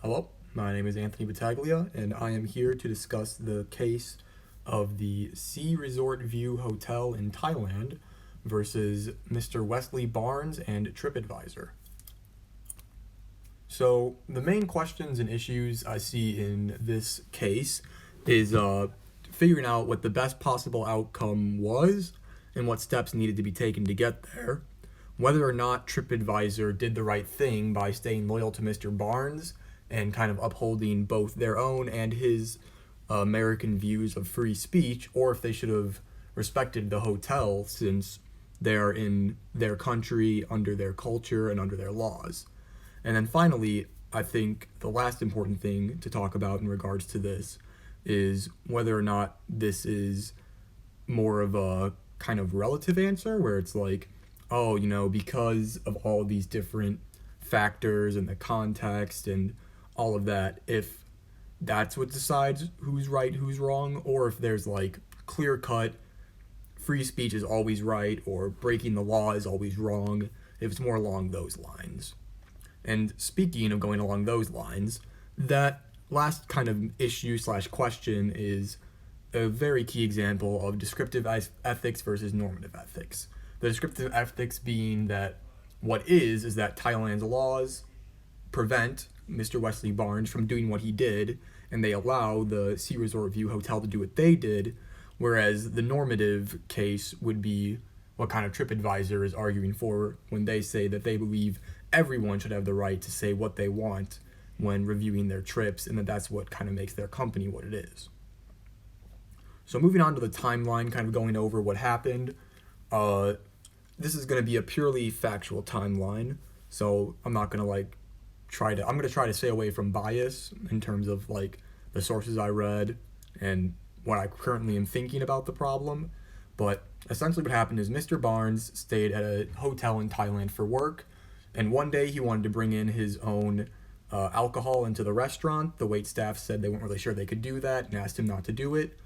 Hello, my name is Anthony Battaglia, and I am here to discuss the case of the Sea Resort View Hotel in Thailand versus Mr. Wesley Barnes and TripAdvisor. So, the main questions and issues I see in this case is figuring out what the best possible outcome was and what steps needed to be taken to get there, whether or not TripAdvisor did the right thing by staying loyal to Mr. Barnes and kind of upholding both their own and his American views of free speech, or if they should have respected the hotel since they're in their country, under their culture, and under their laws. And then finally, I think the last important thing to talk about in regards to this is whether or not this is more of a kind of relative answer where it's like, oh, because of all these different factors and the context and all of that, if that's what decides who's right, who's wrong, or if there's like clear cut free speech is always right or breaking the law is always wrong, if it's more along those lines. And speaking of going along those lines, that last kind of issue slash question is a very key example of descriptive ethics versus normative ethics. The descriptive ethics being that what is that Thailand's laws prevent Mr. Wesley Barnes from doing what he did, and they allow the Sea Resort View Hotel to do what they did, whereas the normative case would be what kind of TripAdvisor is arguing for when they say that they believe everyone should have the right to say what they want when reviewing their trips, and that's what kind of makes their company what it is. So moving on to the timeline, kind of going over what happened, this is going to be a purely factual timeline, so I'm not going to I'm going to try to stay away from bias in terms of the sources I read and what I currently am thinking about the problem. But essentially what happened is Mr. Barnes stayed at a hotel in Thailand for work, and one day he wanted to bring in his own alcohol into the restaurant. The wait staff said they weren't really sure they could do that and asked him not to do it.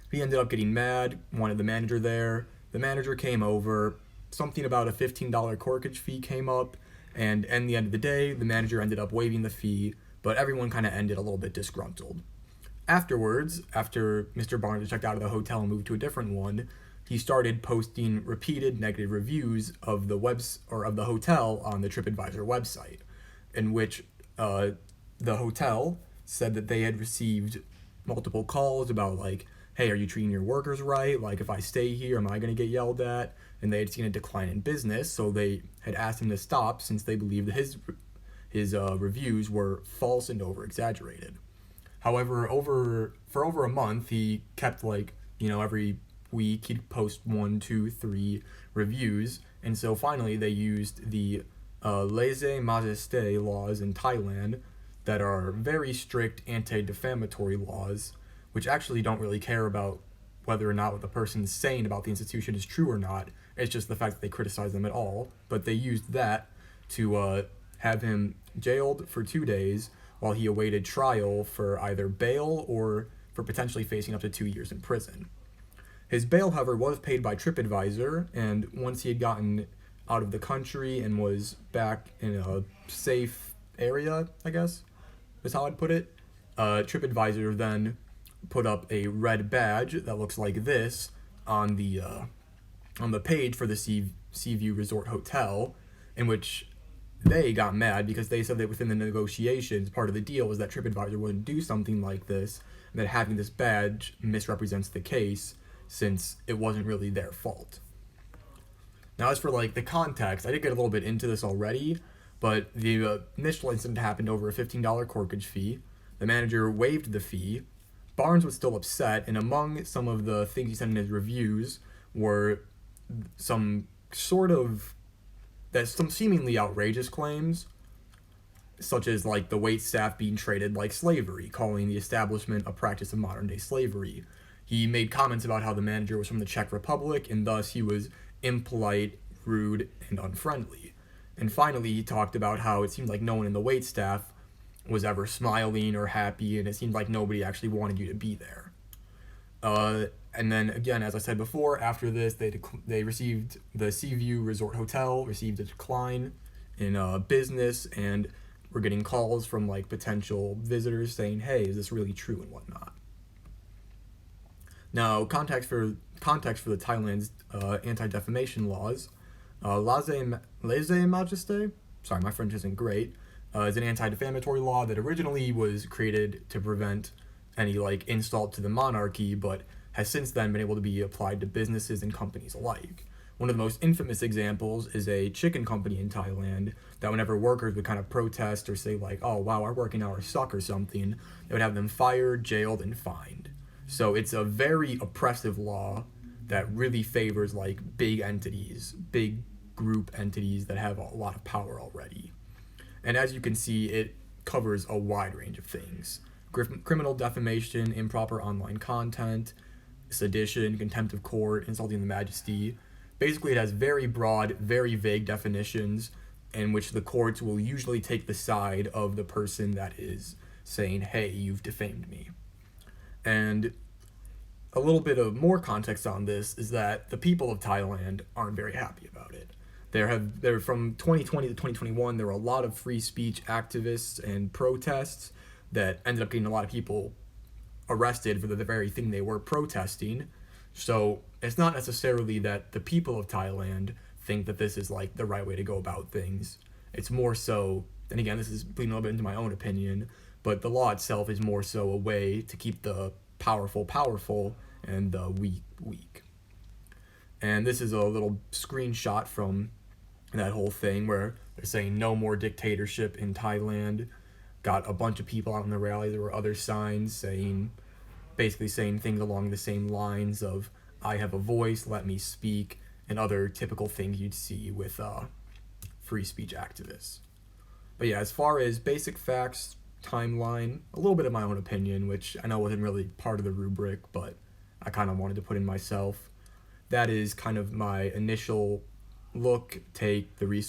He ended up getting mad, wanted the manager there. The manager came over, something about a $15 corkage fee came up, and at the end of the day, the manager ended up waiving the fee, but everyone kind of ended a little bit disgruntled. Afterwards, after Mr. Barnes had checked out of the hotel and moved to a different one, he started posting repeated negative reviews of of the hotel on the TripAdvisor website, in which the hotel said that they had received multiple calls about hey, are you treating your workers right? If I stay here, am I going to get yelled at? And they had seen a decline in business, so they had asked him to stop since they believed that his reviews were false and over exaggerated. However, for over a month, he kept every week he'd post 1, 2, 3 reviews, and so finally they used the lèse-majesté laws in Thailand that are very strict anti-defamatory laws, which actually don't really care about whether or not what the person's saying about the institution is true or not. It's just the fact that they criticize them at all. But they used that to have him jailed for 2 days while he awaited trial for either bail or for potentially facing up to 2 years in prison. His bail, however, was paid by TripAdvisor, and once he had gotten out of the country and was back in a safe area, I guess, is how I'd put it, TripAdvisor then put up a red badge that looks like this on the page for the Seaview Resort Hotel, in which they got mad because they said that within the negotiations, part of the deal was that TripAdvisor wouldn't do something like this, and that having this badge misrepresents the case since it wasn't really their fault. Now, as for the context, I did get a little bit into this already, but the initial incident happened over a $15 corkage fee. The manager waived the fee. Barnes was still upset, and among some of the things he said in his reviews were some seemingly outrageous claims, such as the wait staff being treated like slavery, calling the establishment a practice of modern day slavery. He made comments about how the manager was from the Czech Republic, and thus he was impolite, rude, and unfriendly. And finally, he talked about how it seemed like no one in the wait staff was ever smiling or happy, and it seemed like nobody actually wanted you to be there. And then again, as I said before, after this, they received the Seaview Resort Hotel received a decline in business, and were getting calls from like potential visitors saying, "Hey, is this really true?" and whatnot. Now, context for the Thailand's anti-defamation laws, lèse-majesté. Sorry, my French isn't great. Is an anti-defamatory law that originally was created to prevent any like insult to the monarchy, but has since then been able to be applied to businesses and companies alike. One of the most infamous examples is a chicken company in Thailand that whenever workers would kind of protest or say like, "Oh wow, our working hours suck" or something, they would have them fired, jailed, and fined. So it's a very oppressive law that really favors like big entities, big group entities that have a lot of power already. And as you can see, it covers a wide range of things: criminal defamation, improper online content, sedition, contempt of court, insulting the majesty. Basically, it has very broad, very vague definitions in which the courts will usually take the side of the person that is saying, "Hey, you've defamed me." And a little bit of more context on this is that the people of Thailand aren't very happy about it. There from 2020 to 2021, there were a lot of free speech activists and protests that ended up getting a lot of people arrested for the very thing they were protesting. So it's not necessarily that the people of Thailand think that this is like the right way to go about things. It's more so, and again, this is bleeding a little bit into my own opinion, but the law itself is more so a way to keep the powerful powerful and the weak weak. And this is a little screenshot from that whole thing where they're saying no more dictatorship in Thailand. Got a bunch of people out in the rally. There were other signs basically saying things along the same lines of "I have a voice, let me speak," and other typical things you'd see with free speech activists. But yeah, as far as basic facts, timeline, a little bit of my own opinion, which I know wasn't really part of the rubric, but I kind of wanted to put in myself. That is kind of my initial look, take, the research